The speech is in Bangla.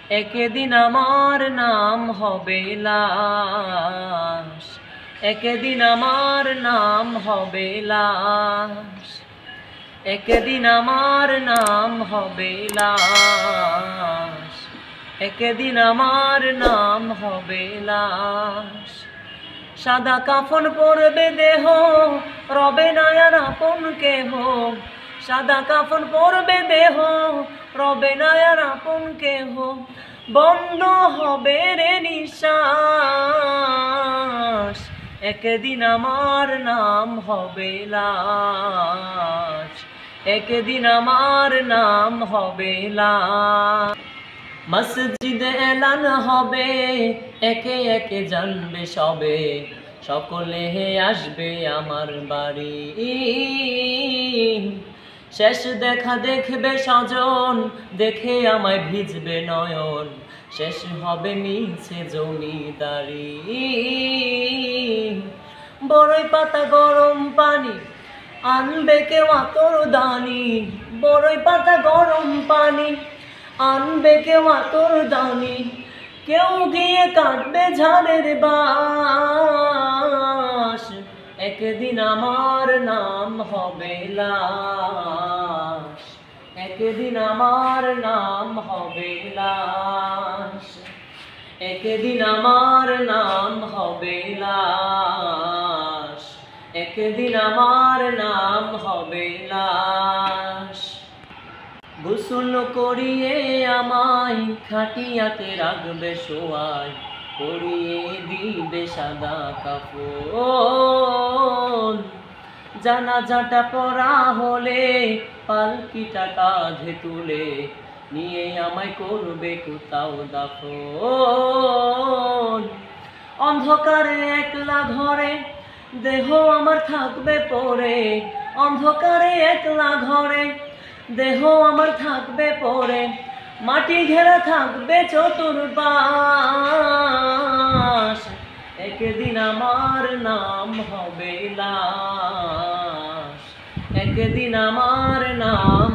একদিন আমার নাম হবে লাশ, একদিন আমার নাম হবে লাশ, একদিন আমার নাম হবে লাশ, একদিন আমার নাম হবে লাশ। সাদা কাফন পরবে দেহ, রবে না আর আপন কেহ। সাদা কাফন পরবে দেহ, রবে না আর আপন কেহ। বন্ধ হবে রে নিঃশ্বাস, একদিন আমার নাম হবে লাশ, একদিন আমার নাম হবে লাশ। মসজিদে এলান হবে, একে একে জানবে সবে, সকলে আসবে আমার বাড়ি। শেষ দেখা দেখবে স্বজন, দেখে আমায় ভিজবে নয়ন, শেষ হবে মিছে জমিদারি। বড়ই পাতা গরম পানি আনবে কেউ আতর দানি, বড়ই পাতা গরম পানি আনবে কেউ আতর দানি, কেউ গিয়ে কাটবে ঝাড়ের বাঁশ। একদিন আমার নাম হবে লাশ, একদিন আমার নাম হবে লাশ, একদিন আমার নাম হবে লাশ, একদিন আমার নাম হবে লাশ। গোসল করিয়ে আমায় খাটিয়াতে রাখবে শোয়ায়, পরিয়ে দিবে সাদা কাফন। জানাজাটা পড়া হলে পালকিটা কাঁধে তুলে, নিয়ে আমায় করবে কোথাও দাফন। অন্ধকারে একলা ঘরে দেহ আমার থাকবে পড়ে, অন্ধকারে একলা ঘরে দেহ আমার থাকবে পড়ে, মাটি ঘেরা থাকবে চতুর্পাশ। একদিন আমার নাম হবে লাশ, একদিন আমার নাম